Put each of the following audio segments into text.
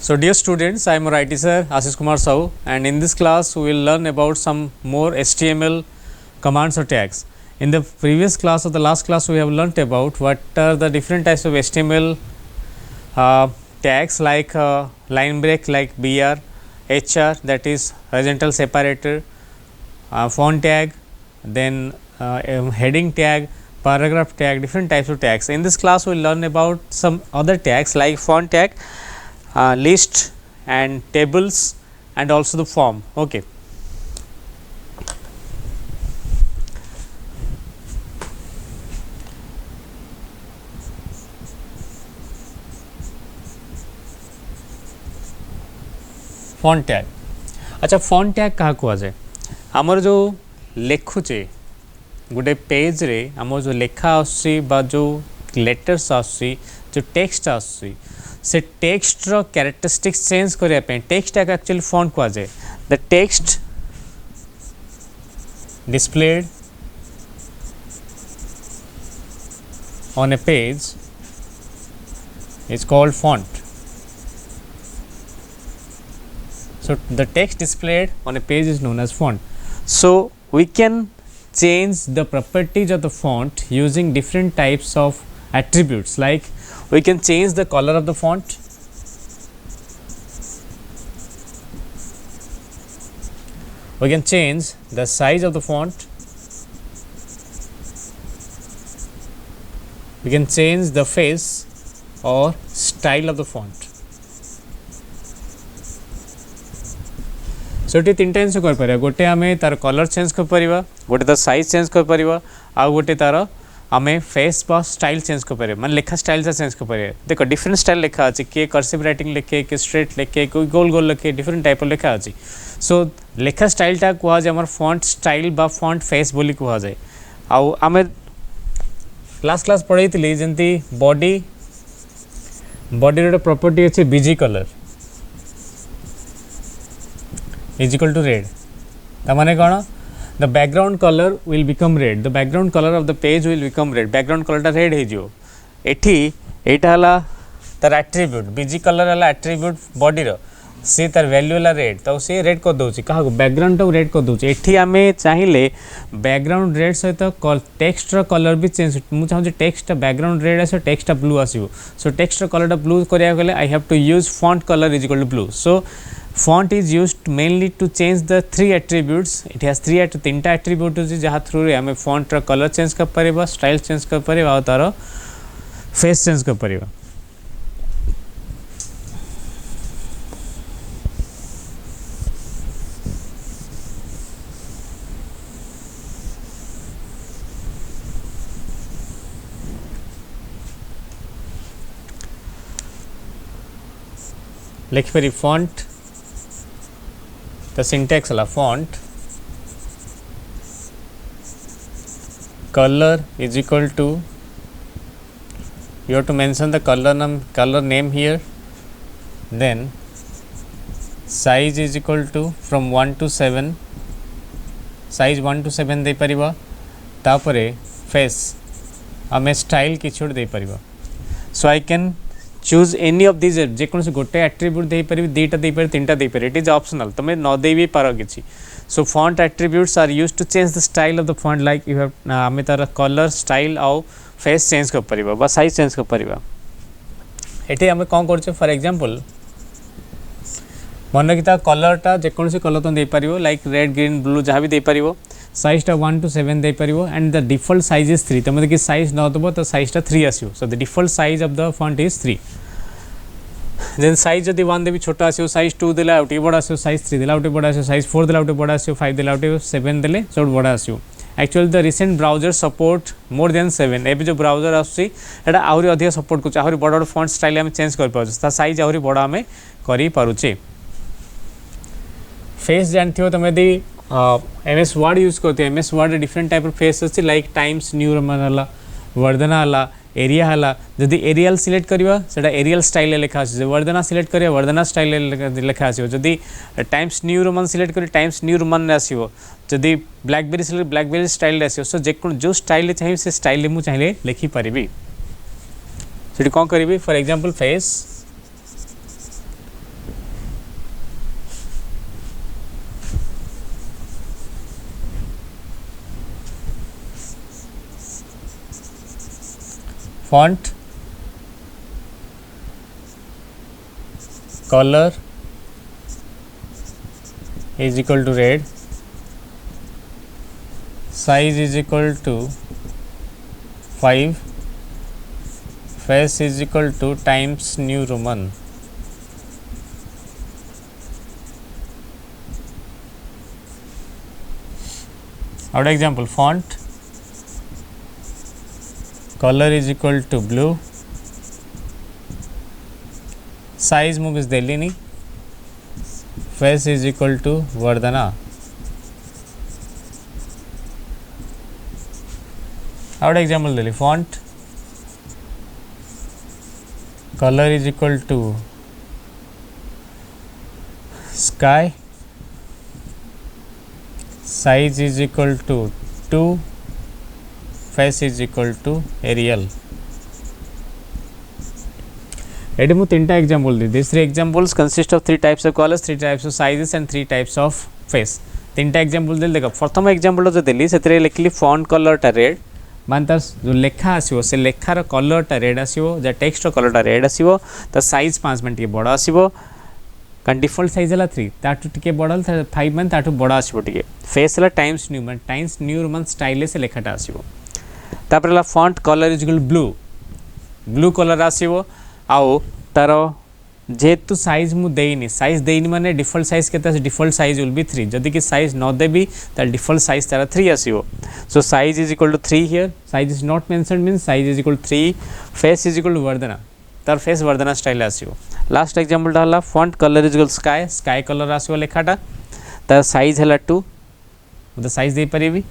So dear students, I am our IT sir Ashish Kumar Sahu, and in this class we will learn about some more HTML commands or tags. In the previous class or the last class we have learnt about what are the different types of HTML tags like line break like BR, HR that is horizontal separator, font tag, then heading tag, paragraph tag, different types of tags. In this class we will learn about some other tags like font tag, list and tables and also the form. Okay. Font tag अच्छा font tag क्या कह जाए आमर जो लेखुचे गोटे page रे आम जो लेखा आसुची बा जो लेटर्स आसुची जो टेक्स्ट आसुची से टेक्स्ट रो कैरेक्टरिस्टिक्स चेंज करने पे टेक्स्ट टैग एक्चुअली फॉन्ट कह जाए the text displayed on A page is called font. So the text displayed on a page is known as font. So we can change the properties of the font using different types of attributes, like we can change the color of the font, we can change the size of the font, we can change the face or style of the font. सो ये तीन time से कर गोटे आम तार colour change कर Paribas, गोटे तार साइज चेंज कर पारिबा, आ गोटे तार आम फेस बा स्टाइल चेंज कर पारिबा, माने लेखा स्टाइल से चेंज कर पारिबा. देखो डिफरेंट स्टाइल लेखा अछि, किए कर्सिव राइटिंग लिखे, किए स्ट्रेट लिखे, कोई गोल गोल लिखे, डिफरेंट टाइप लेखा अछि. सो लेखा स्टाइलटा कह जाए आम फॉन्ट स्टाइल बा फॉन्ट फेस बोली कह जाए. आम लास्ट क्लास पढ़ाई जंती बॉडी गोटे प्रॉपर्टी अच्छे BG colour is equal to red. तामाने कौन the background color will become red, the background color of the page will become red, background color टा red है जो एठी एटा हला तार attribute बीजी कलर हला attribute body रो से तार value हला red तो से red को दोची कहा को background टा red को दोची एठी आमे चाहिए background red सहित text रो color भी change मु चाहूँ text टा background red आसे text टा blue आसिबो. So text रो color टा blue करिया गले I have to use font color is equal to blue. So font is used mainly to change the three attributes. It has तीनटा attribute होची जहाँ through रे हमें font रा color change कर परिबा, style change कर परिबा और तारो face change कर परिबा. लिख परि font the syntax la font color is equal to you have to mention the color name here, then size is equal to from 1 to 7 size 1 to 7 दे परिबा. तापरे face आमे style किछोड़ they परिबा. So I can choose any of these जेको गोटे attribute दे पारि, दुईटा दे पारि, तीनटा दे पारि. It is optional, तुम न दे भी पार किसी. So font attributes are used to change the style of the font, like you have आम तार कलर स्टाइल आउ फेस चेंज कर परिबा बा साइज चेंज कर परिबा. एठी आम कौन करछे फॉर एग्जांपल मन रखिता कलरटा जेकोसी कलर तुम दे पारिबो, लाइक रेड ग्रीन ब्लू जहाँ भी दे पारिबो. साइज टा 1 to 7 दे पारिबो and the default size is 3. तुम देखि साइज न दबो तो साइज टा 3 आसियो. So the default size of the font is 3. Then size जदि 1 देबी छोटा आसियो, साइज 2 देला आउटी बड़ा आसियो, साइज 3 देला आउटी बड़ा आसियो, साइज 4 देला आउटी बड़ा आसियो, 5 देला आउटी 7 देले सब बड़ा आसियो. Actually the recent browser support more than 7. एबे जो ब्राउजर आसी एटा आउरी अधिक सपोर्ट करछ, आउरी बड़ बड़ फॉन्ट स्टाइल हम चेंज कर पाउछ, ता साइज आउरी बड़ा हमें करि पारुछे. फेस जानथियो तमे दी एमएस वर्ड यूज करते हैं. MS word different type of face अच्छे, लाइक टाइम्स न्यू रोमन हला, वर्धना हला, एरिया हला. जदि एरियल सिलेक्ट करवा सेटा एरियल स्टाइल लेखा आसी, वर्धना सिलेक्ट करवा वर्धना स्टाइल लेखा आसीबो. जदि टाइम्स न्यू रोमन सिलेक्ट करी टाइम्स न्यू रोमन आसीबो. जदि ब्लैकबेरी सिलेक्ट ब्लैकबेरी स्टाइल आसीबो. सो जो स्टाइल चाहिए से स्टाइल मु चाहिए लिखि परिबी. सेठी कोन करिबी for example face font color is equal to red, size is equal to 5, face is equal to times New Roman. Our example, font color is equal to blue, size मुझे देली नहीं, face is equal to Vardhana. Our example Delhi, font color is equal to sky, size is equal to 2, face is equal to Arial. Eighty मु तीन टा example the. These three examples consist of 3 types of colors, 3 types of sizes and 3 types of face. तीन टा example देली. देखो प्रथम example जो देली सेतरे लिखली font colour टा रेड, मान तार जो लेखा आसीबो से लेखार कलर टा रेड आसीबो, जे टेक्स्ट कलर टा रेड आसीबो, त साइज 5 मिनट के बड़ा आसीबो. कारण डिफॉल्ट साइज है 3 ताठू टिके बड़ा 5 मान ताठू बड़ा आसीबो टिके. फेस है टाइम्स न्यू रोमन स्टाइल से लेखाटा आसीबो. तापर font colour is equal blue colour आसीबो. आउ तार जेहेतु साइज मु देनी, साइज देनी माने डिफॉल्ट साइज के डिफॉल्ट साइज विल बी 3. जदि कि साइज न देबी तार डिफॉल्ट साइज तार 3 आसीबो. So size is equal to 3 here, size is not mentioned means size is equal to 3, face is equal to Verdana, तार फेस वर्धना स्टाइल आसीबो. Last example टा हला font colour is equal sky, sky colour आसीबो लेखाटा, तार size हला 2, मतलब size दे परिबी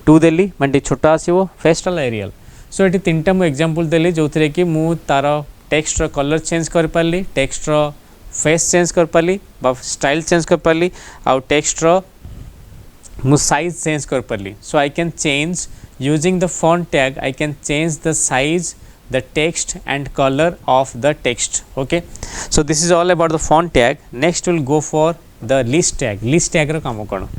2 देली माने छोटा आसीबो, फेस टा एरियल. सो एटी तीनटा मु एग्जांपल देली जोथरे कि मु तार टेक्स्ट रो कलर चेंज कर पारली, टेक्स्ट रो फेस चेंज कर पारली बा स्टाइल चेंज कर पारली, आउ टेक्स्ट रो मु साइज चेंज कर पारली. So I can change using the font tag, I can change the size, the text and color of the text. Okay, so this is all about the font tag. Next we'll go for the list tag. List tag ro काम कौन?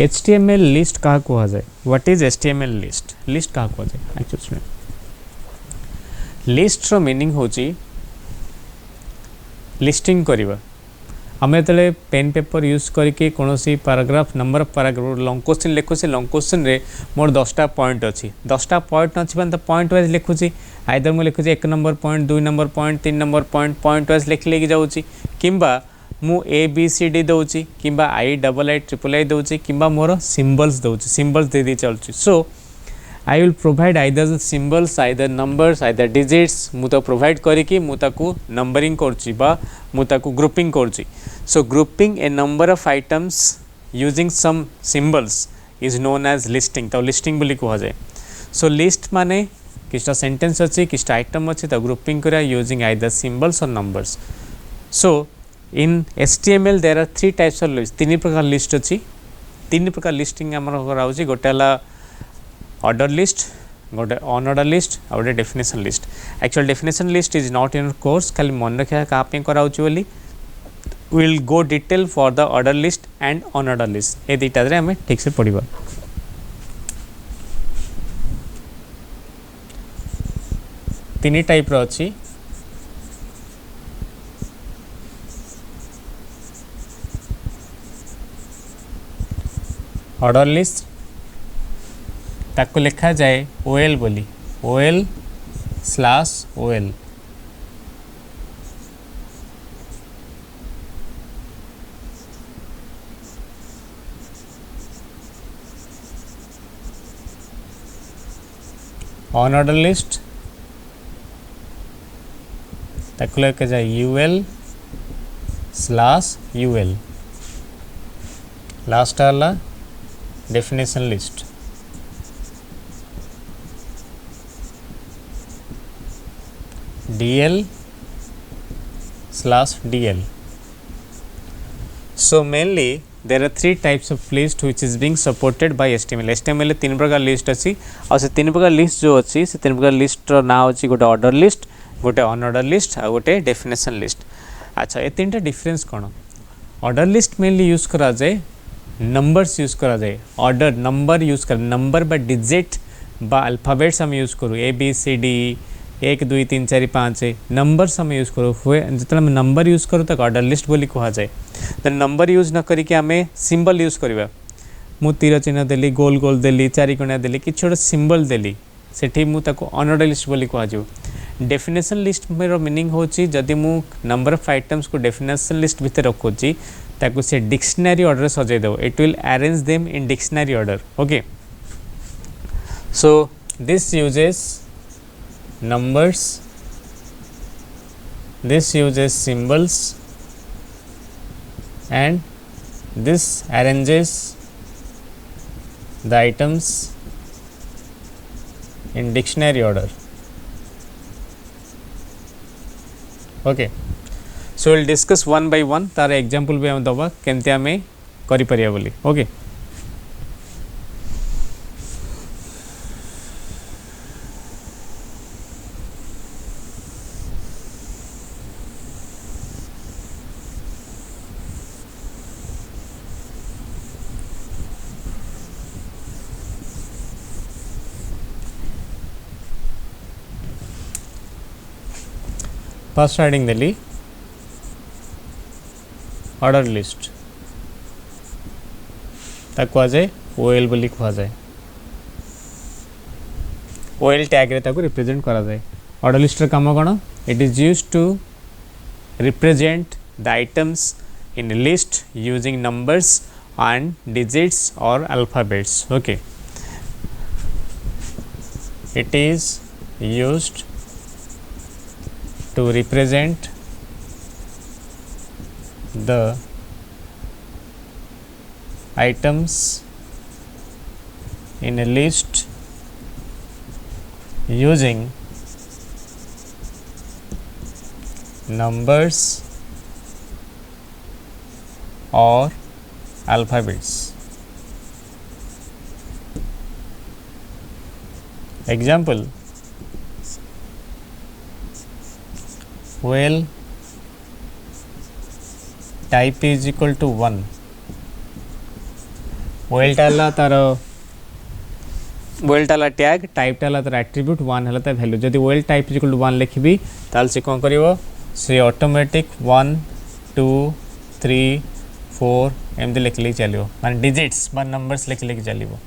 HTML list क्या कह जाए? What is HTML list? List क्या कह जाए? Actually list रो meaning होची लिस्टिंग करवा. आम जो पेन पेपर यूज करके कौन सी paragraph number of paragraph long question लिखु से लॉन्ग क्वेश्चन रे मोर 10टा पॉइंट अच्छी 10टा पॉइंट अच्छी मैंने पॉइंट वाइज लिखुची. आइदर मुझे लिखुची 1 number point 2 number point 3 number point wise लिख लेके जाऊँगी किंबा मु ABCD दूसरी किंबा III दूसरी किंबा मोर सिम्बल्स दूसरी सिम्बल्स दे दी चलुची. So I will provide either symbols either numbers either digits मुझे प्रोवाइड करी मुझे नंबरिंग करुँच ग्रुपिंग करुँच. So grouping a number of items using some symbols is known as listing. तो लिस्टिंग बोली कह जाए. सो लिस्ट माने किछटा सेंटेंस अच्छी किछटा आइटम अच्छी तो ग्रुपिंग करा यूजिंग आइदर सिम्बल्स और numbers. So in HTML there are 3 types of list. 3 प्रकार लिस्ट अच्छी. 3 प्रकार लिस्टिंग आमर कराउची. गोटे हला ऑर्डर लिस्ट, गोटे अनऑर्डर लिस्ट और गोटे definition list. Actual definition list is not in course, खाली मन रखा क्या कराउची बोली. Will go detail for the order list and unorder list. ये दुईटा आम ठीक से पढ़ा. तीन टाइप रो अच्छी. ऑर्डर लिस्ट ताको लिखा जाए OL बोली, OL/OL. अनऑर्डर लिस्ट ताको लिखा जाए UL/UL. लास्ट वाला definition list. DL/DL. So mainly there are three types of list which is being supported by HTML. HTML तीन प्रकार लिस्ट अच्छी और से तीन प्रकार लिस्ट जो अच्छी से तीन प्रकार लिस्ट ना अच्छी गोटे ऑर्डर लिस्ट, गोटे अनऑर्डर लिस्ट और गोटे डेफिनेशन लिस्ट. अच्छा ये तीन टा डिफरेंस कौन? ऑर्डर लिस्ट मेनली यूज करा जाए नंबर्स यूज करा जाए. ऑर्डर नंबर यूज कर नंबर बा डिजिट बा अल्फाबेट्स हम यूज करूँ ABCD 1 2 3 4 5 नंबर्स हम यूज करूँ हुए जिते आम नंबर यूज करूँ तक ऑर्डर लिस्ट बोली कह जाए. तो नंबर यूज न करिक आम सिंबल यूज करवा मु तीर चिन्ह देली गोल गोल देली चारिकोणिया देली कि गोटे सिंबल देली सेठी मु ताको अनऑर्डर लिस्ट बोली कह जाऊ. डेफिनेशन लिस्ट मेरा मीनिंग होची जदि मु नंबर ऑफ आइटम्स को डेफिनेशन लिस्ट भितर रखुची ताको से डिक्शनरी ऑर्डर सजाई देव. It will arrange them in dictionary order. Okay so this uses numbers, this uses symbols and this arranges the items in dictionary order. Okay so we'll discuss one by one तार example भी हम दबा केमते हमें करि परिया बोली. okay first heading देली order list ताको आ जाए OL बोली कहा जाए. OL टैग रे ताको रिप्रेजेंट करा जाए. ऑर्डर लिस्ट रे काम कोन? It is used to represent the items in list using numbers and digits और alphabets. Okay it is used to represent the items in a list using numbers or alphabets. Example well type is equal to 1. well टाला तार well टाला tag type टाला तार attribute 1 हला ता value. जदि well type is equal to 1 लिखबी ताल से कोन करिवो से ऑटोमेटिक 1 2 3 4 एमदी लिखले चलिवो माने डिजिट्स बा नंबर्स लिखले चलिवो.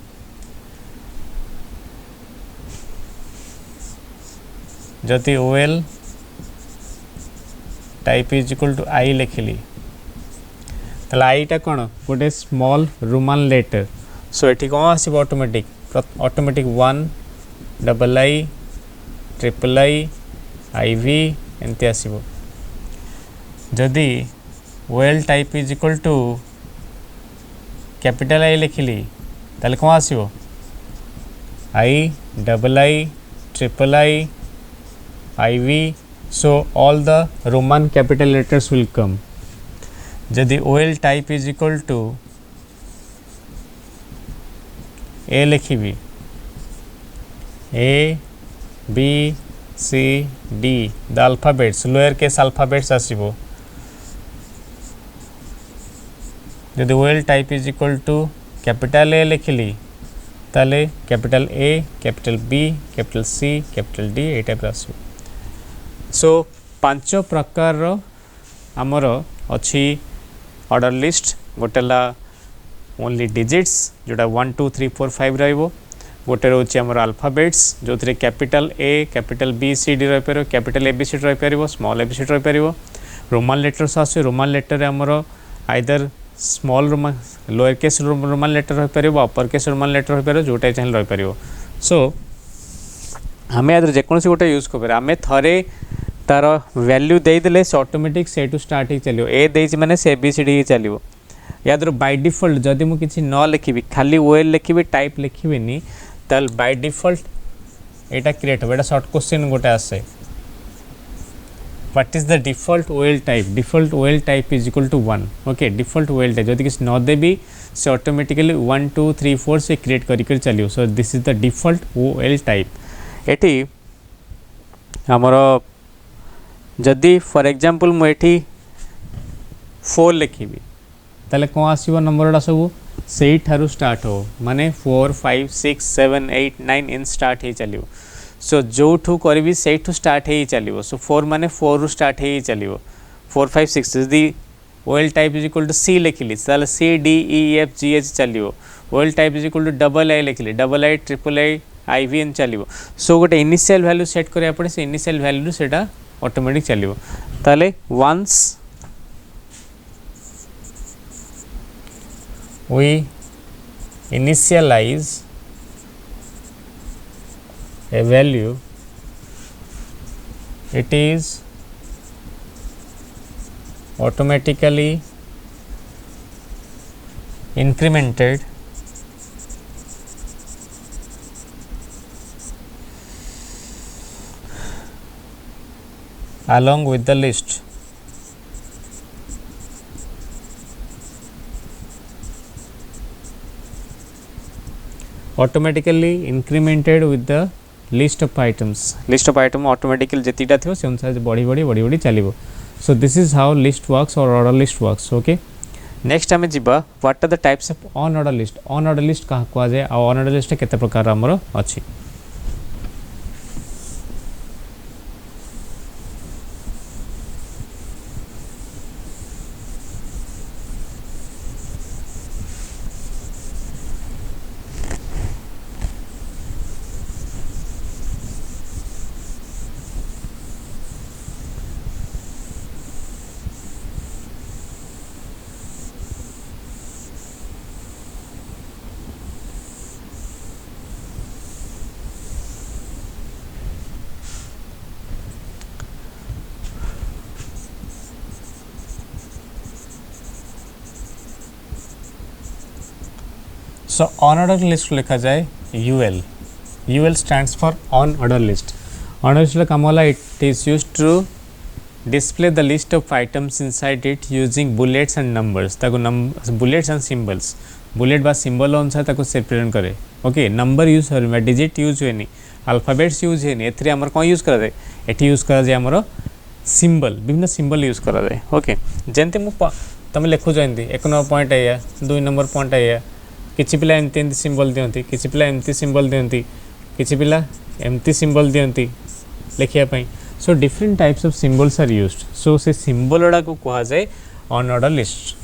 जदि well type is equal to I लिखिली ताला आईटा कौन गोटे स्मॉल रोमान लेटर. सो ये कौन आसो automatic 1 double I triple I IV एमती आसो. जदि well type is equal to capital I लिखिली ताले कौन आसो I double I triple I IV. So all the Roman capital letters will come. जदि OL type is equal to A लिखिबी A B C D the alphabets lower case alphabets आसीबो. जदि OL type is equal to capital A लिखिली ताले capital A capital B capital C capital D A type आसीबो. सो पांच प्रकार आमर अच्छी order list गोटेला only digits जोटा 1 2 3 4 5 रहिबो. गोटे रोचे आमर अल्फाबेट्स जो थे capital A capital B C D रही पार कैपिटल ABCD रही पार स्मॉल ABCD रही पार. रोमान लेटर्स आसो रोमान लेटर आमर either small roman lower case roman letter रही पार अपर केस रोमान लेटर रही पार जोटा चाहिए रही पार. सो आम या जेकोसी गोटे यूज कर आम थे तार वैल्यू देदेले से ऑटोमेटिक से स्टार्ट ही चलो ए दे मैंने से ABCD ही चलो याद्र बाय डिफॉल्ट जदि मु किसी न लिखी खाली ओएल लिखी टाइप लिखिनी ताल बाय डिफॉल्ट एटा क्रिएट हो एटा शॉर्ट क्वेश्चन गोटे आसे what is the default OL type default OL type is equal to 1 okay default OL type जदि किसी न देबी से ऑटोमेटिकली 1 2 3 4 से क्रिएट करिक चलियो so this is the default OL type एटी हमर जदि फॉर एग्जांपल मु एठी 4 लिखिबी ताले कौन आसीबो नंबरटा सब से ठारू स्टार्ट हो माने 4 5 6 7 8 9 इन स्टार्ट हे चलियो सो जो ठू करबी से ठू स्टार्ट हे चलियो सो 4 माने 4 रु स्टार्ट हे चलियो 4 5 6 यदि OL type is equal to C लिखिली ताले C D E F G H चलियो OL type is equal to double I लिखिली double I triple I I V एन चलियो सो गोटे इनिशियल वैल्यू सेट करिया पड़े से इनिशियल वैल्यू सेटा ऑटोमेटिक चलियो ताले once we initialize a value it is automatically incremented along with the list automatically incremented with the list of item automatically jetiटा थियो से अनुसार बढ़ी चलिबो so this is how list works or order list works okay next हमें जिबा what are the types of on order list का को जाय आ on order list केते प्रकार हमरो अछि so on order list लिखा जाए UL stands for on order list on order list काम होला it is used to display the list of items inside it using bullets and numbers ताको bullets and symbols bullet बा symbol अनुसार ताको separate करे okay number use हो digit use होनी alphabets use होनी एथरे हमर कोन यूज करा जाए एठी यूज करा जाए हमर सिंबल विभिन्न सिंबल यूज करा जाए ओके जेंते मु तमे लिखु जंती 1 नंबर पॉइंट आया 2 नंबर पॉइंट आया किछि पिला एमती सिंबल दियंती किछि पिला एमती सिंबल दियंती किछि पिला एमती सिंबल दियंती लिखिया पई so different types of symbols are used so से सिंबल ओडा को कहा जाए on order list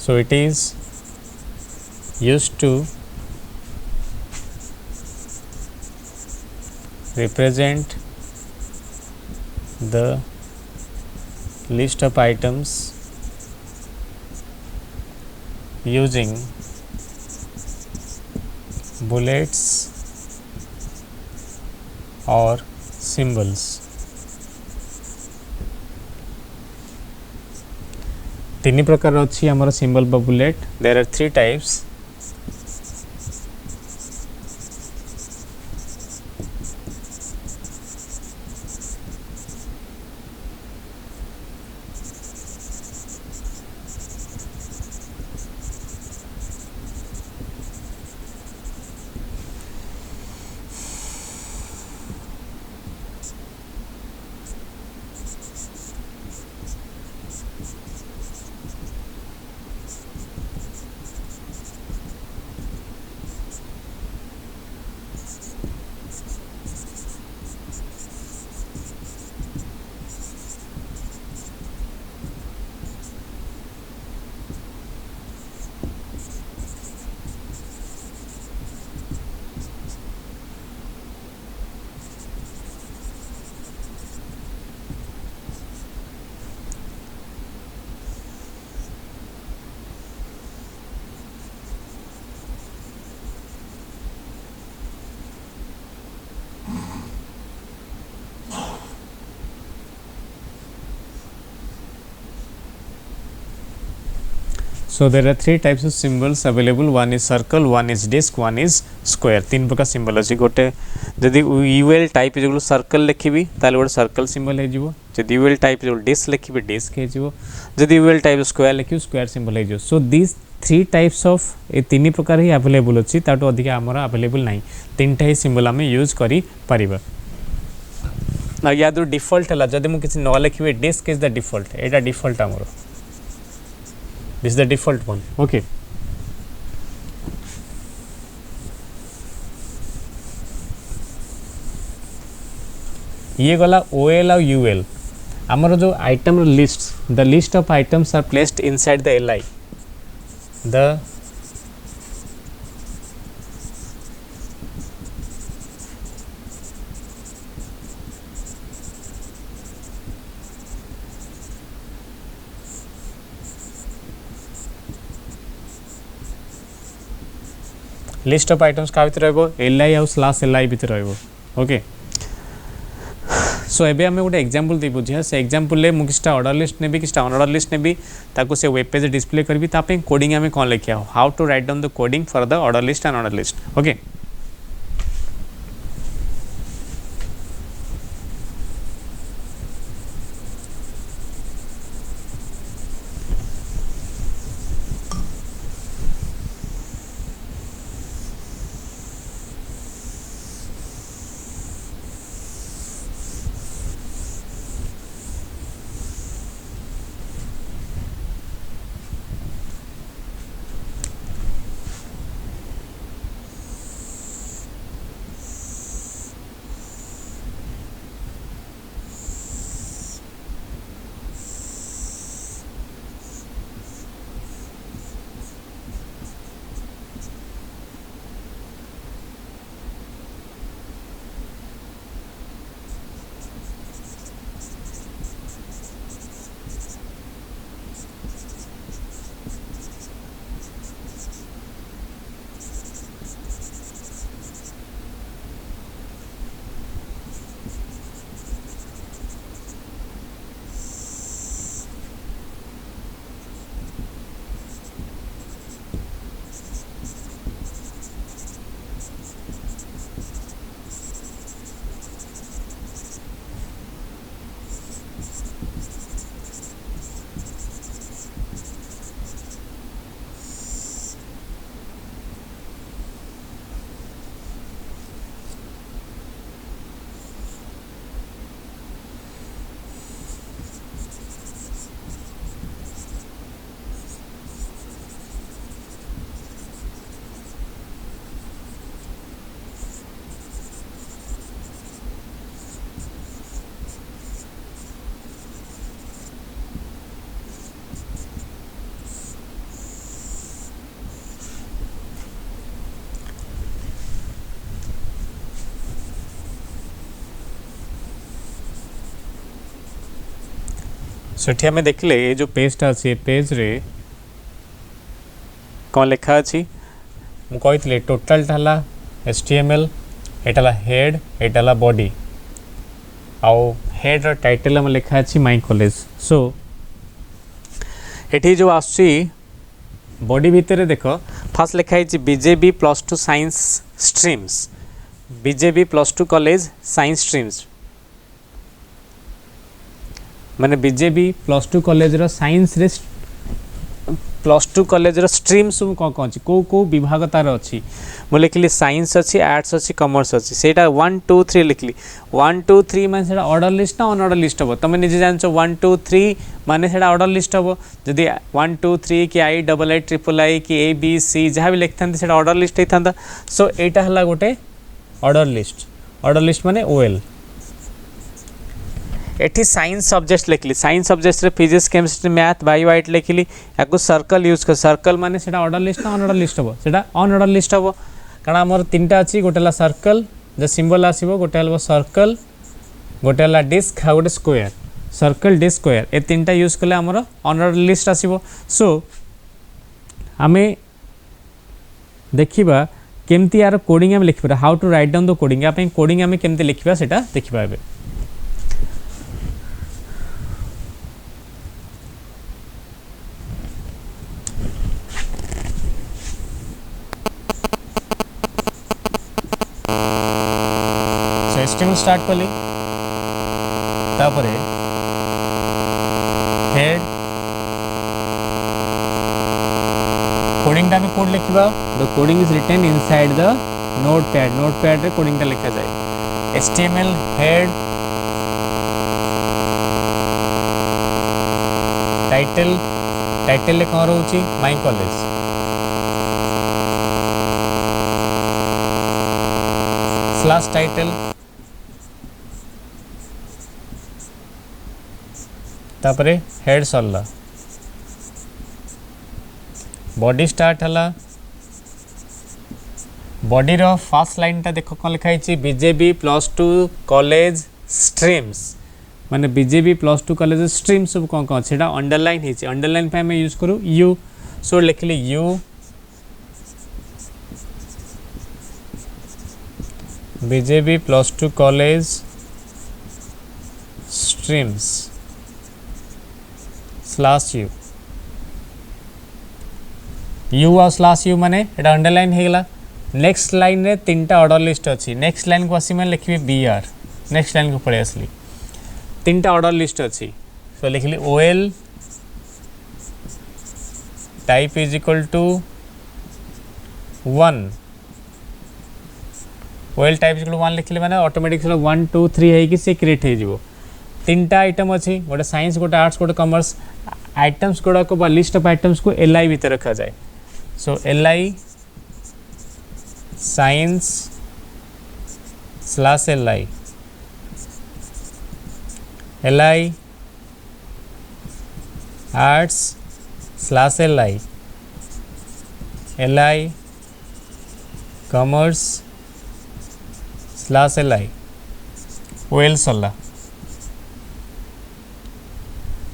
so it is used to represent the list of items using bullets or symbols तीन प्रकार अच्छी आमर सिंबल बा bullet there are 3 types So there are three types of symbols available. One is circle, one is disc, one is square. तीन प्रकार symbol अच्छी गोटे जदि UL type जो circle लिखी ताले गोटे circle symbol है जीवो जदि UL type जो disc लिखी disc है जीवो जदि UL type square लिखी square symbol है जीवो. So these three types of ए तीन प्रकार ही available अच्छी ताटो अधिक आमरा available नहीं तीन टाइप symbol हमें use करी परिबा. ना याद रो default है जदि मु किसी न लिखी disc is the default Etah default आमरो. This is the default one. Okay. ये गला OL और UL आमर जो item list the list of items are placed inside the LI. The list of items का भीतर रहबो LI आउ स्लैश LI भीतर रहबो. ओके सो एबे हमें गोटे एग्जांपल दे बुझिया से एग्जांपल ले मु किस्टा ऑर्डर लिस्ट नेबी किस्टा अनऑर्डर लिस्ट नेबी ताको से वेब पेज डिस्प्ले करबी तापे कोडिंग हमें कोन लिखिया how to write down the coding for the order list and unorder list. Okay so एठी हमें देखले ये जो पेजटा अछि पेज रे कोन लिखा अछि मु कहितले टोटल टाला HTML एटाला हेड एटाला बॉडी आउ हेड रो टाइटल हम लिखा अछि माय कॉलेज. सो एठी जो आछि बॉडी भीतर देखो फास्ट लिखा अछि BJB +2 science streams BJB +2 college science streams माने BJB +2 कॉलेज रो साइंस रे +2 कॉलेज रो स्ट्रीम सब को अछि को विभाग तार अछि मु लिखली साइंस अछि आर्ट्स अछि कॉमर्स अछि सेटा 1 2 3 लिखली 1 2 3 माने सेटा ऑर्डर लिस्ट ना अनऑर्डर लिस्ट हो तमे निजे जानछो 1 2 3 माने सेटा ऑर्डर लिस्ट हो जदी 1 2 3 कि II कि ABC जहा भी लिखथांते सेटा ऑर्डर लिस्ट हेथांता. सो एटा हला गोटे ऑर्डर लिस्ट माने OL. एठी साइंस सब्जेक्ट लिखली साइंस सब्जेक्ट रे physics chemistry math bio white लिखली याको सर्कल यूज कर सर्कल माने सेटा ऑर्डर लिस्ट ना अनऑर्डर लिस्ट हो सेटा अनऑर्डर लिस्ट हो कारण हमर तीनटा अछि गोटेला सर्कल जे सिंबल आसीबो गोटेला सर्कल गोटेला डिस्क आ गोटे स्क्वायर सर्कल डिस्क स्क्वायर ए तीनटा यूज करले हमर अनऑर्डर लिस्ट आसीबो. सो हमें देखिबा केमती यार कोडिंग हम लिखिबा how to write down the coding या पे कोडिंग हमें केमती लिखिबा सेटा देखिबा एबे. HTML स्टार्ट कली तापरे हेड कोडिंग टा में कोड लिखिबा the coding is written inside the notepad रे कोडिंग टा लिखा जाए HTML हेड टाइटल ले कौन रोची माय कॉलेज स्लैश टाइटल तापरे हेड सरला बॉडी स्टार्ट हला बॉडी रो फर्स्ट लाइन टा देखो कौन लिखा है बीजेबी +2 कॉलेज स्ट्रीम्स माने बीजेबी +2 कॉलेज स्ट्रीम सब कौन कौन सेटा अंडरलाइन है अंडरलाइन पे मैं यूज करू यू सो लिखली U BJB +2 college streams slash U और स्लैश यू माने एटा अंडरलाइन हे गला नेक्स्ट लाइन रे तीनटा ऑर्डर लिस्ट अछि नेक्स्ट लाइन को आसी मैं लिखबी बीआर नेक्स्ट लाइन को पळे असली तीनटा ऑर्डर लिस्ट अछि सो लिखली OL type is equal to 1 OL type is equal to 1 लिखले माने ऑटोमेटिक 1 2 3 है कि से क्रिएट हे जिवो तीनटा आइटम अछि गोटे साइंस गोटे आर्ट्स गोटे कॉमर्स आइटम्स गुड़ा को बा लिस्ट ऑफ आइटम्स को एलआई भीतर रखा जाए so LI science slash LI arts slash LI commerce slash OL सरला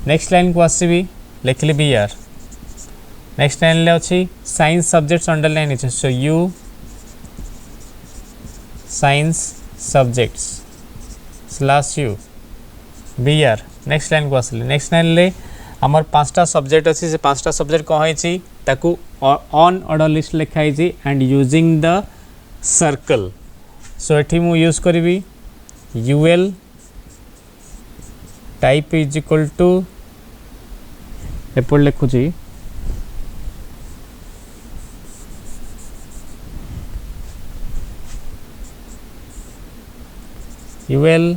नेक्स्ट लाइन को आसबी लिखली बीआर नेक्स्ट लाइन ले अच्छी साइंस सब्जेक्ट्स अंडरलाइन है so U science subjects slash U BR next line को आसली नेक्स्ट लाइन ले आमर पांचटा सब्जेक्ट अच्छी से पांचटा सब्जेक्ट कौन है ताकू ऑन ऑर्डर लिस्ट लिखाई and using the circle so एठी मु यूज करी UL type is equal to एपड़ लिखुची UL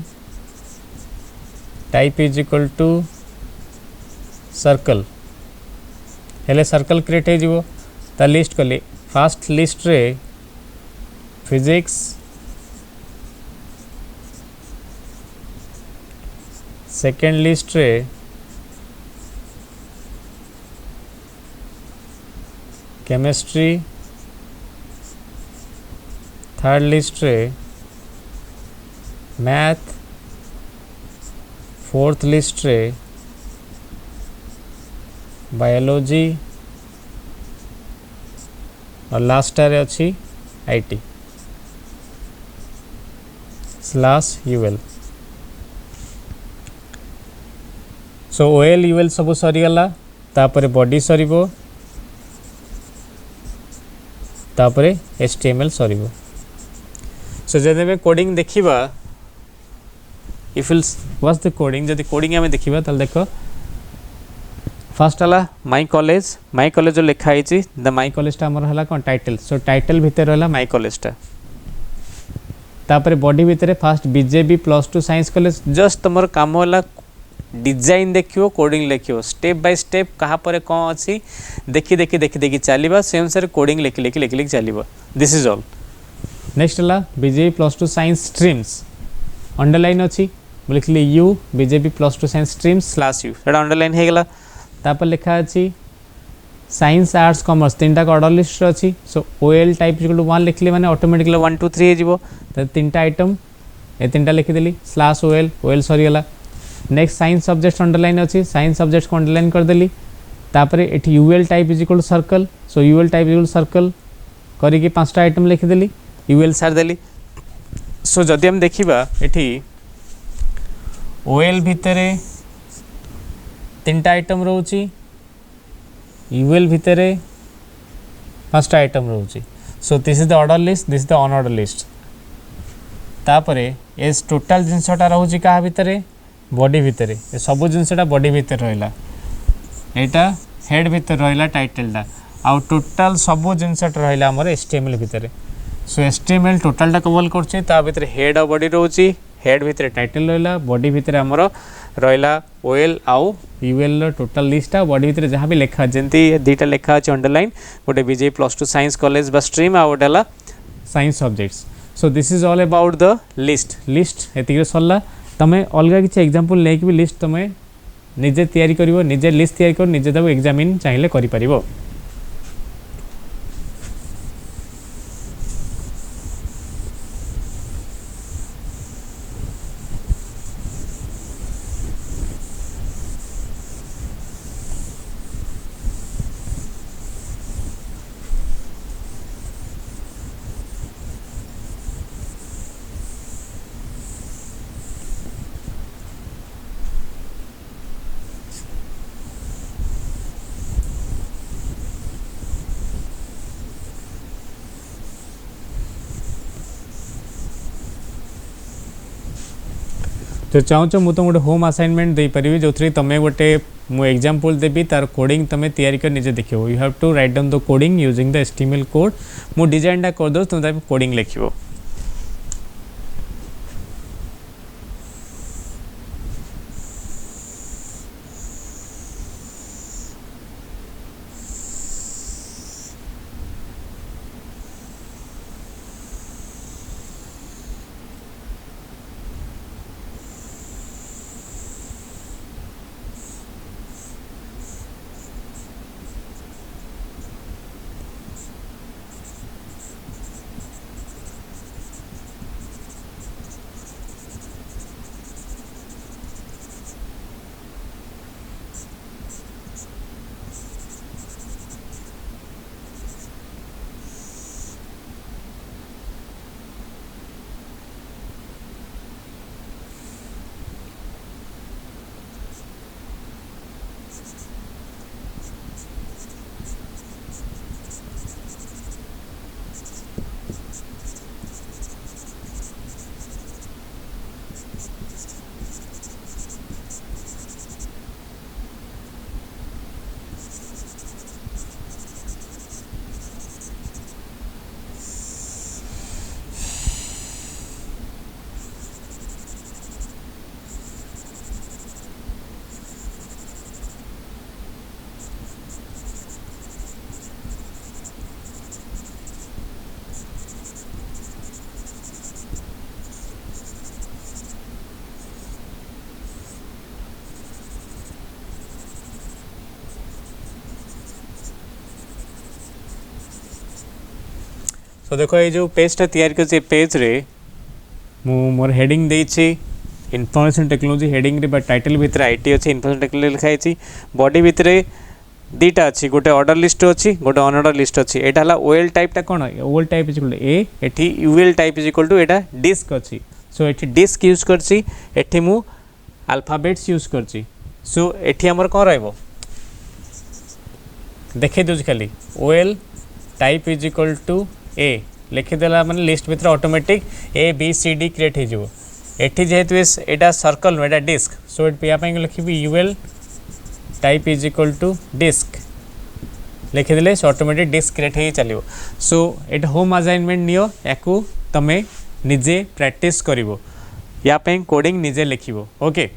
type is equal to circle हेले सर्कल क्रिएट हो जिवो ता लिस्ट कली फास्ट लिस्ट रे फिजिक्स सेकेंड लिस्ट रे केमिस्ट्री थर्ड लिस्ट रे मैथ फोर्थ लिस्ट रे बायोलॉजी और लास्ट रे अच्छी आईटी slash UL so OL UL सब सरीगला तापरे बॉडी सरीबो तापरे एचटीएमएल सरीबो सो जदि में कोडिंग देखिबा if will was the coding जदि कोडिंग हमें देखिबा तल देखो फर्स्ट हला माय कॉलेज जो लिखा है द माय कॉलेज टा हमर हला कोन टाइटल सो टाइटल भीतर हला माय कॉलेज टा तापरे बॉडी भीतर fast BJB +2 science college just तुमर काम हला डिजाइन देखियो कोडिंग लिखियो स्टेप बाय स्टेप कहाँ पर कौन अच्छी देखी चलवा से अनुसार कोडिंग लिखि चलवा दिस इज ऑल नेक्स्ट है बीजेपी +2 साइंस स्ट्रीम्स अंडरलाइन अच्छी लिखली you BJP +2 science streams slash you से अंडरलाइन हो गला तापर लिखा अच्छी साइंस आर्ट्स कॉमर्स तीनटा ऑर्डर लिस्ट अच्छी सो ओएल टाइप इक्वल टू 1 लिखले माने ऑटोमेटिकली 1 2 3 हो तीनटा आइटम ए तीनटा लिखिदेली स्लैश ओएल सरीगला नेक्स्ट साइंस सब्जेक्ट अंडरलाइन अच्छी साइंस सब्जेक्ट को अंडरलाइन करदेली तापरे एठी UL type is equal to circle so UL type equal circle करिकी पांचटा आइटम लिखिदेली यूएल सारदेली सो जदि हम देखिबा एठी ओएल भितरे तीनटा आइटम रोची यूएल भितरे पांचटा आइटम रोची so this is the order list this is the unorder list तापर ए टोटाल जिनसटा रोचे क्या भितर बॉडी भितर ए सब जिनसटा बॉडी भितर रहा यहाँ हेड भितर रहा टाइटलटा आउ टोटाल सब जिनसटा रहा आमर HTML भितर सो HTML टोटालटा कवर करछे ता भितर हेड और बॉडी रोची हेड भितर टाइटल रहा बॉडी भितर आमर रहा OL आउ UL टोटाल लिस्ट आ बॉडी भितर जहाँ भी लिखा जमती दुईटा लिखा अच्छे अंडरलाइन गोटे BJP +2 साइंस कॉलेज बा स्ट्रीम आ गोटे science subjects so this is all about the list एतिक सरला तमें अलग किसी एग्जांपल लेके भी लिस्ट तमें निजे तैयारी करिवो निजे लिस्ट तैयारी कर निजे ताको एग्जामिन चाहिए करि परिवो। तो चाहूँ मुझे गोटे होम असाइनमेंट दे पारि जो तुम्हें गोटे मु एग्जांपल देवी तार कोडिंग तुम्हें तैयारी कर निजे देखो you have to write down the coding using the HTML code मु डिजाइनटा कर दो तुम कोडिंग लिखो। तो देखो ये जो पेजटा तैयार कर पेज रे मोर हेडिंग देछि इनफॉरमेशन टेक्नोलॉजी हेडिंग रे बा टाइटल भितर IT अच्छे इनफॉरमेशन टेक्नोलॉजी लिखाई बॉडी भितर दीटा अच्छी गोटे ऑर्डर लिस्ट अच्छी गोटे अनऑर्डर लिस्ट अच्छी एटा हला OL टाइपटा कौन OL type is equal to A एठी UL type is equal to एटा डिस्क अच्छी सो एठी डिस्क यूज करछि एठी मु अल्फाबेट्स यूज करछि सो एठी हमर कौन रहबो देखे दोज खाली OL type is equal to A लिखिदेला मैंने लिस्ट भितर ऑटोमेटिक ABCD क्रिएट हो एठी जेहेतु एटा सर्कल एटा डिस्क सो या लिखी UL type is equal to disc लिखिदेले से ऑटोमेटिक डिस्क क्रिएट हो चलो सो एटा होम असाइनमेंट नियो याकू तमे निजे प्रैक्टिस करिवो या पे कोडिंग निजे लिखिवो ओके।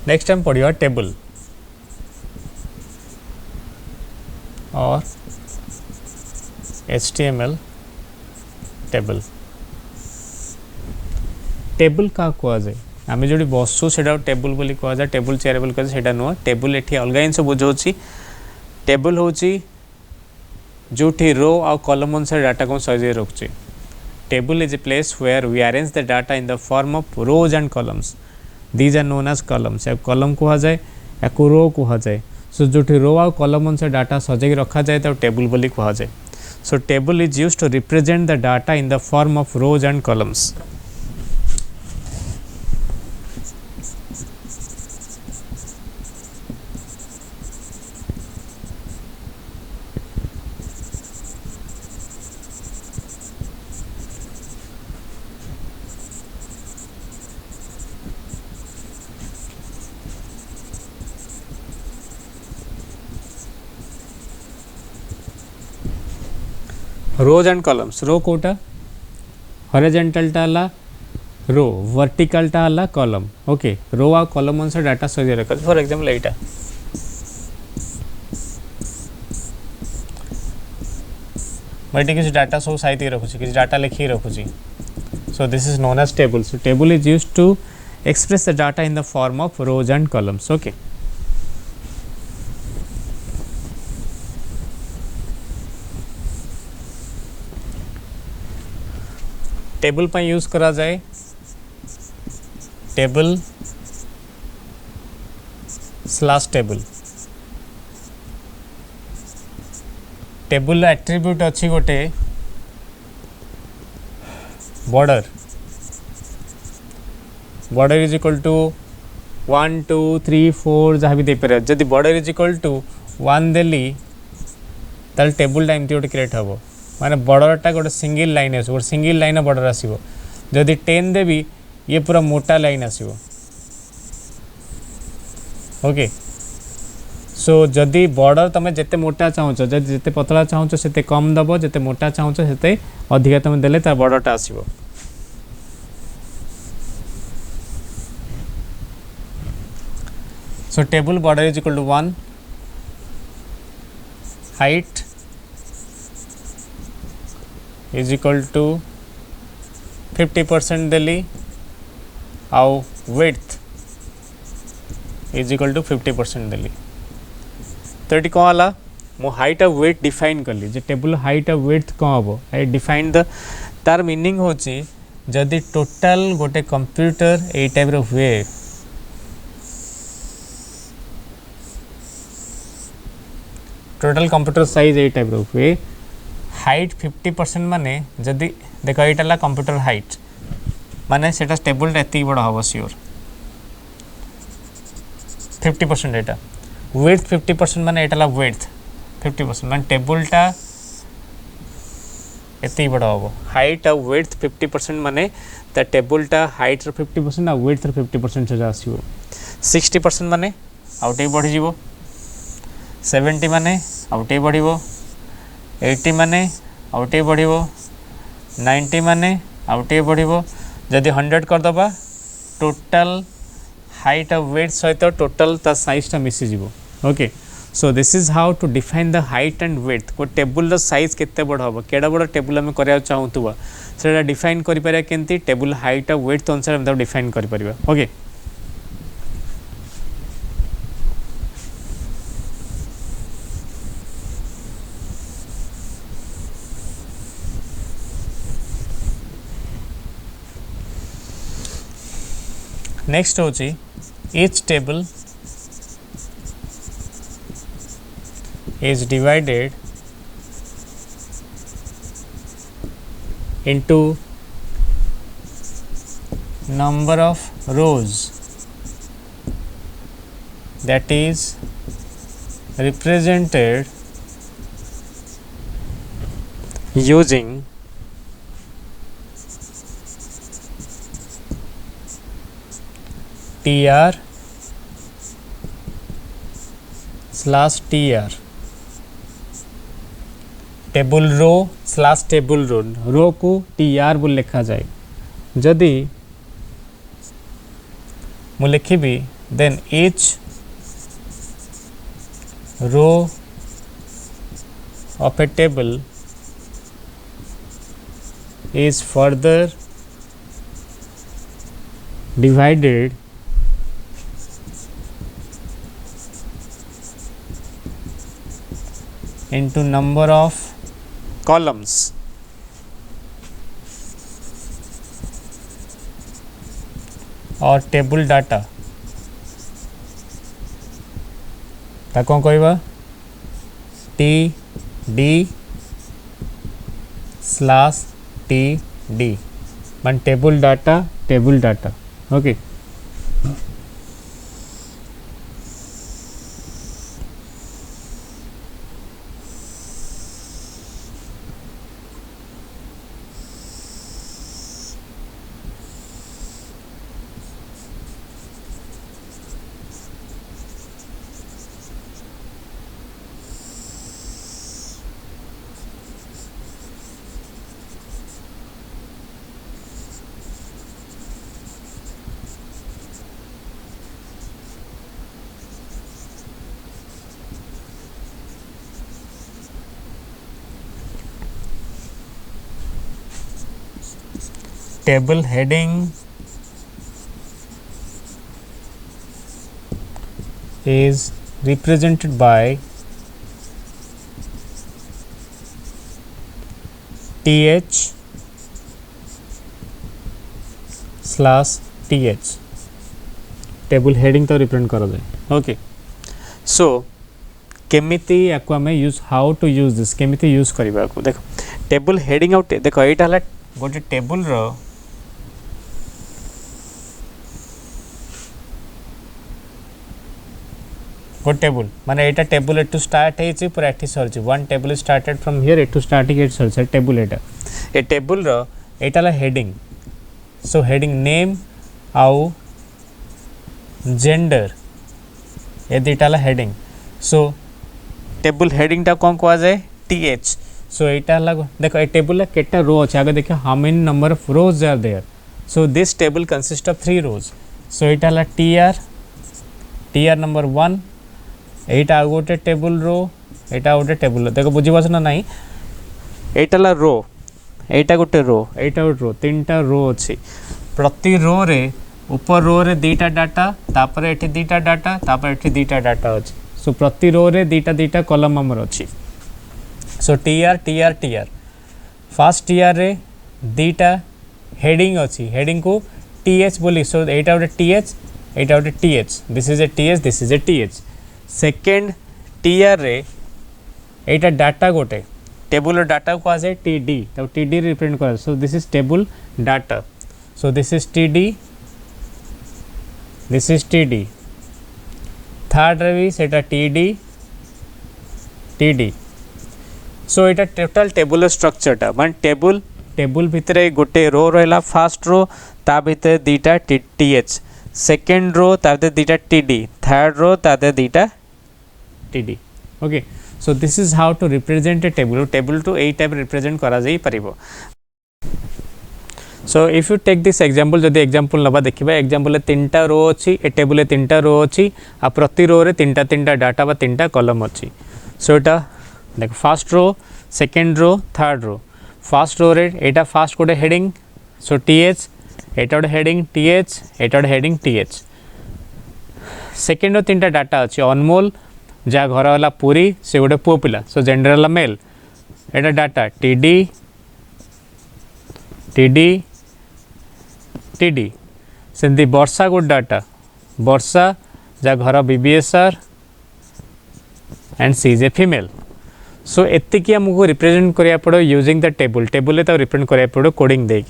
नेक्स्ट टाइम पढ़िया टेबल और HTML टेबल टेबल क्या कह जाए आम जो बसु से टेबल बोली कह जाए टेबल चेयर बोली कह जाए नुह टेबल ये अलग जिन बुझाऊँ टेबल हूँ जोठी रो आ कॉलम अनुसार डाटा को सजे रखुचे table is a place where we arrange the data in the form of rows and columns these are known as columns या कॉलम कह जाए या रो कह जाए सो जोठी रो आ कॉलम अनुसार डाटा सजे रखा जाए तो टेबल बोली कह जाए so table is used to represent the data in the form of rows and columns rows and columns row कोटा हॉरिजॉन्टल टाला रो वर्टिकल टाला कॉलम ओके रो आ कॉलम अनुसार डाटा सजे रखा फॉर एग्जांपल एटा मैं किसी डाटा सब साइती रखुची किसी डाटा लिखी रखुची so this is known as table so table is used to express the data in the form of rows and columns okay table पर यूज करा जाए table slash table table attribute अच्छी गोटे border border is equal to 1 2 3 4 जहाँ भी दे पारे जदि बॉर्डर इज इक्वल टू 1 देली ताल टेबल एमती गोटे क्रिएट हम माने बॉर्डरटा गोटे सिंगल लाइन आस गोटे सिंगल लाइन बॉर्डर आसो जदि 10 देवी ये पूरा मोटा लाइन आसो ओके सो जदि बॉर्डर तुम जिते मोटा चाहो जदि जिते पतला चाहो से कम दब जिते मोटा चाहो से अधिका तुम देले तार बॉर्डरटा आसो so table border is equal to 1 height is equal to 50% देली आउ विड्थ इज इक्वल टू 50% देली तो ये कौन है मो हाइट ऑफ वेट डिफाइन कली जे टेबल हाइट ऑफ विड्थ कौन हम आई डिफाइन द तार मीनिंग होची जदि टोटल गोटे कंप्यूटर ए टाइप रो हुए टोटल कंप्यूटर साइज ए टाइप रो हुए हाइट 50% माने जदि देख ये कंप्यूटर हाइट माने सेटा टेबल एति बड़ हम सियोर 50% एटा विड्थ 50% माने एटा विड्थ 50% माने टेबलटा एति बड़ हम हाइट और विड्थ 50% माने ता टेबलटा हाइट 50% और विड्थ 50% से आसीबो 60% माने आउटे बढ़ी जीवो 70 माने आउटे बढ़िबो 80 माने आउटे बढ़िबो 90 माने आउटे बढ़िबो जदि 100 कर दबा टोटल हाइट और वेट सहित टोटल ता साइज ता मिसी जीवो okay so this is how to define the height and weight को टेबल रो साइज केते बड़ हम केडा बड़ टेबल हम करिया चाहूतुबा सेटा डिफाइन करि परिया केंती टेबल हाइट और वेट अनुसार हम डिफाइन करि परिबा ओके नेक्स्ट होची each table is divided into number of rows that is represented using tr slash tr table row slash table row को tr बोल लिखा जाए जदि मु लिखिबी then each row of a table is further divided into number of columns or table data ता कौन कहवा T D slash T D मान table data okay table heading is represented by th slash th table heading तो represent करा जाए okay so केमिति याको आमे use how to use this केमिति यूज करबा को देखो टेबल हेडिंग आउट देखो एटा हला गोटे टेबल रो गोटे टेबल माने एटा टेबल एटू स्टार्ट हेछि पूरा एठी सरछि one table started from here एटू स्टार्टिंग एट सरछि टेबल एटा ए टेबल रो एटा ला हेडिंग सो हेडिंग नेम आउ जेंडर ए दुटा ला हेडिंग सो टेबल हेडिंग टा कोन कहा जाए टीएच सो एटा ला देखो ए टेबल ला केटा रो अछि आगे देखियो how many number of rows are there so this table consist of 3 rows so एटा ला टीआर नंबर 1 एटा गोटे टेबल रो एटा गोटे टेबल देखो बुझी पास ना नहीं एटा ला रो एटा गोटे रो तीनटा रो अछि प्रति रो रे ऊपर रो रे दीटा डाटा तापर एठी दीटा डाटा तापर एठी दीटा डाटा अछि सो प्रति रो रे दीटा कॉलम हमर अछि सो टीआर फर्स्ट टीआर रे दीटा हेडिंग अछि हेडिंग को टीएच बोली सो एटा गोटे TH this is a TH second TR रे एटा डाटा गोटे टेबल डाटा को आसे टीडी तब टीडी रिप्रेजेंट कर सो this is table data so this is TD third रे भी सेटा टीडी सो एटा टोटल टेबल स्ट्रक्चर टा मान टेबल भितरे गोटे रो रहला फर्स्ट रो ता भितरे दीटा टीएच सेकेंड रो ता भितरे दीटा टीडी थर्ड रो ता भितरे दीटा TD okay so this is how to represent a table टू ए टाइप रिप्रेजेंट करा जाई परिबो so if you take this example जदि एग्जांपल नबा देखिबा एग्जांपल तीनटा रो अछि ए टेबल तीनटा रो अछि आ प्रति रो रे तीनटा डाटा बा तीनटा कॉलम अछि सो एटा देखो first row second row third row first row रे एटा फर्स्ट कोटे हेडिंग सो टीएच एटा गोटे हेडिंग टीएच एटा गोटे हेडिंग टीएच सेकेंड रो तीनटा डाटा अछि अनमोल जा घर वाला पूरी से गोटे पुओ पिला सो जेंडर वाला मेल एटा डाटा टीडी सेंदी वर्षा गुड डाटा वर्षा जा घर BBSR and she is a female so एतिकी हमको रिप्रेजेंट करिया पड़ो यूजिंग द टेबल तो रिप्रेजेंट करिया पड़ो कोडिंग दे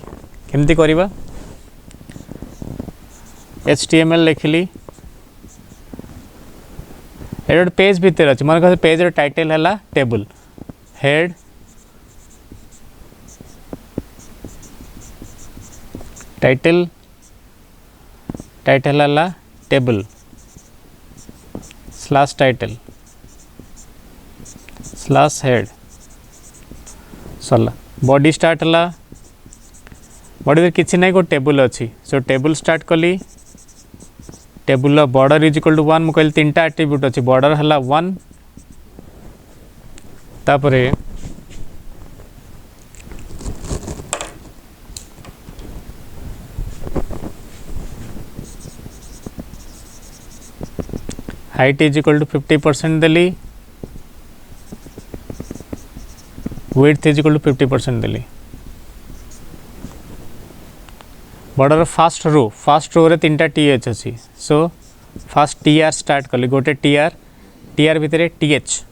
केमती करबा एचटीएमएल लिखली एड पेज भीतर अच्छे मन कह पेज टाइटल है टेबल हेड टाइटल है table slash title slash head सरला बॉडी स्टार्ट है बॉडी किसी ना गोटे टेबल अच्छी सो टेबल स्टार्ट कली table border is equal to 1 मु कहली तीनटा एट्रिब्यूट अच्छी बॉर्डर है 1 तापरे हाइट इज इक्वल टू 50% देली width is equal to 50% देली बॉर्डर फास्ट रो रे तीन टा टीएच अच्छी सो फास्ट टीआर स्टार्ट कली गोटे टीआर भितर टीएच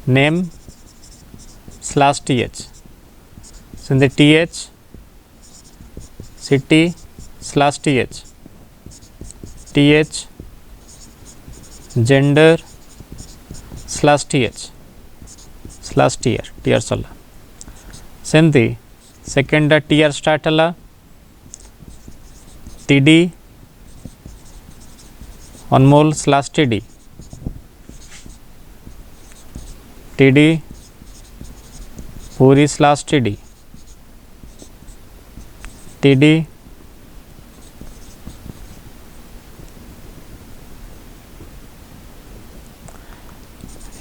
नेम स्लैश टीएच सेंते TH city slash TH TH gender slash TH slash TR सरला सेमती सेकेंड टीआर स्टार्ट है TD Anmol slash TD TD Puri slash TD TD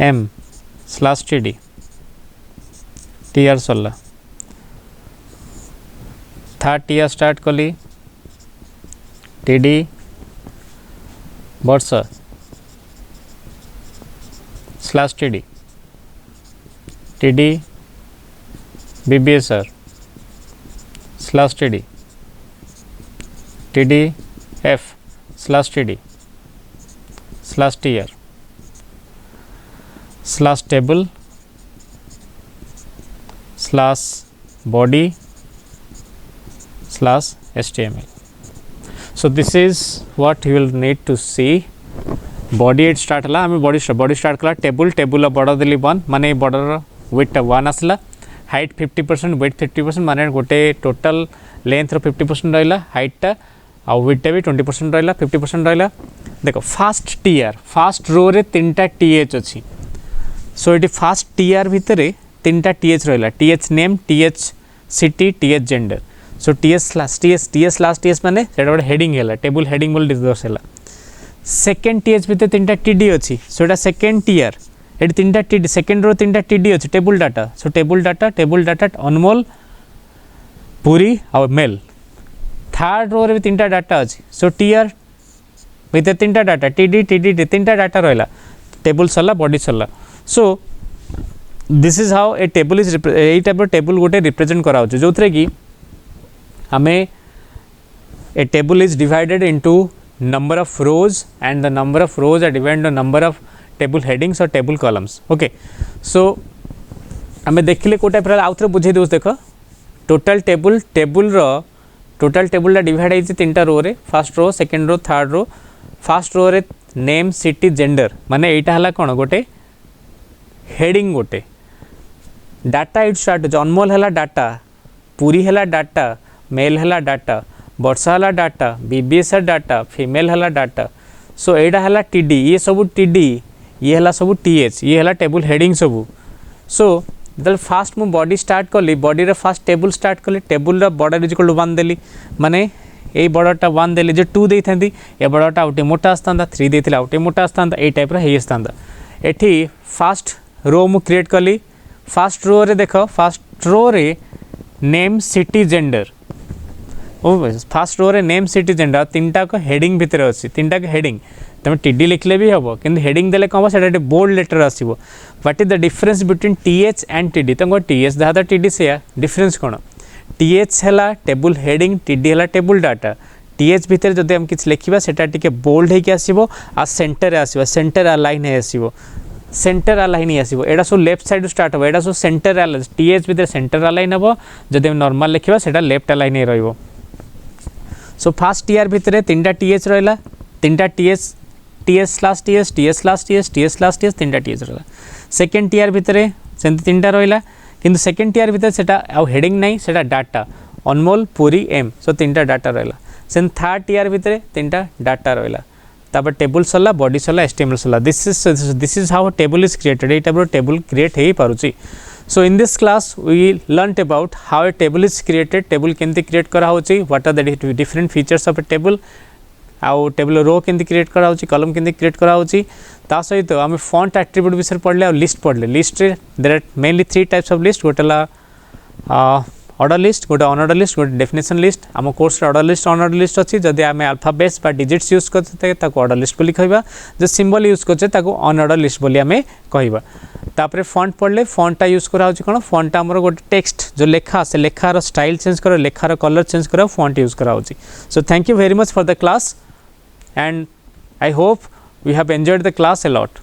M slash TD TR सरला third TR start कली TD Varsha slash TD TD BBSR slash TD TD F slash TD slash TR slash table slash body slash HTML. So this is what you will need to see. Body it start हला हमें body start कला table border देली 1 माने border width 1 आसला height 50% width 50% माने गोटे total length रो 50% रहिला height टा आ width भी 20% रहिला 50% रहिला देखो फास्ट टीआर फास्ट रो रे तीनटा टीएच अछि सो इटी फास्ट टीआर भितरे तीनटा टीएच रहिला TH name TH city TH gender so TS slash TS माने सेटा गोटे हेडिंग है टेबुल हेडिंग बोल दर्शाला सेकेंड टीएच भितर तीनटा टीडी अच्छी सो एटा सेकेंड टीआर ये तीनटा टीडी सेकेंड रो तीनटा टीडी अच्छी टेबुल डाटा अनमोल पूरी और मेल थर्ड रो रे तीनटा डाटा अच्छी सो टीआर भितर तीनटा डाटा टीडी तीनटा डाटा रहा टेबुल सरला बॉडी सरला so this is how a table is a type table गोटे रिप्रेजेंट करा जो थे कि हमें a table is divided into number of rows and the number of rows are divided on number of table headings or table columns. Okay, so हमें देखिले को type आउ थे बुझे दोस्त देख टोटल टेबुल ला डिवाइड है तीन रो रे first row second row third row first row रे नेम सिटी जेंडर माने एटा हला कोन गोटे हेडिंग गोटे डाटा इट स्टार्ट अनमोल हला डाटा पूरी हला डाटा मेल हला डाटा वर्षा हला डाटा बीबीएसआर डाटा फीमेल हला डाटा सो एटा हला टीडी ये सब टीडी ये हला सब टीएच ये हला टेबल हेडिंग सब सो जब फास्ट मु बॉडी स्टार्ट कली बॉडी रे फास्ट टेबल स्टार्ट कली टेबल रा बॉर्डर इज इक्वल टू 1 देली माने ए बॉर्डरटा 1 देली जे 2 देथांदी ए बॉर्डरटा आउटे मोटा आस्तांदा 3 देथिला आउटे मोटा आस्तांदा ए टाइप रा हे आस्तांदा एठी फास्ट रो मु क्रिएट कली फास्ट रो रे देखो फास्ट रो रे नेम सिटी जेंडर ओ फास्ट रो रे नेम सिटी जेंडर तीनटा को हेडिंग भितर अछि तीनटा को हेडिंग तुम टीडी लिखले भी हम कि हेडिंग देले कम से बोल्ड लेटर आसो what is the difference between TH and TD तुम टीएच जहाँ टीडी से डिफरेंस कौन टीएच है टेबुल हेडिंग टीडी है टेबुल डाटा टीएच भितर जब हम किसी लिखा सेटा टिके बोल्ड होके आसो आ सेंटर आसो सेंटर अलाइन है आसो सेंटर अलाइन ही आसो एटा सब लेफ्ट साइड स्टार्ट हो एटा सब सेंटर अलाइन टीएच भितर सेंटर अलाइन हम जब नॉर्मल लिखा सेटा लेफ्ट अलाइन ही रहिबो सो फास्ट टीआर भितर तीनटा टीएच रहा तीनटा TH TS slash TS TS slash TS TS slash TS तीनटा टीएच रहा सेकेंड टीआर भितर से तीनटा रहा किंतु सेकेंड टीआर भितर सेटा आउ हेडिंग नहीं सेटा डाटा अनमोल पूरी एम सो तीनटा डाटा रहा से थर्ड टीआर भितर तीनटा डाटा रहा तापर टेबल सरला बॉडी सरला एचटीएमएल सरला this is how table is created ए टाइप टेबल क्रिएट हो पारुची so in this class we learn about how a table is created table केमती क्रिएट करा होची what are the different features of a table आउ table row केमती create करा होची कॉलम केमती क्रिएट करा होची ता सहित आम फॉन्ट एट्रिब्यूट विषय पढ़ले और लिस्ट पढ़ले लिस्ट रे there are mainly 3 types of list गोटेला ऑर्डर लिस्ट गोटे अनऑर्डर लिस्ट गोटे डेफिनेशन लिस्ट आम कोर्स ऑर्डर लिस्ट अनऑर्डर लिस्ट अच्छी जदि आम अल्फाबेट्स बा डिजिट्स यूज करते ऑर्डर लिस्ट बोली कहवा जो सिंबल यूज करते अनऑर्डर लिस्ट बोली आम कहवा तापर फॉन्ट पढ़ले फॉन्टा यूज करा कौन फॉन्टा आमर गोटे टेक्स्ट जो लेखा से लेखार स्टाइल चेंज कर लेखार कलर चेंज करा फॉन्ट यूज करा so thank you very much for the class and I hope we have enjoyed the class a lot.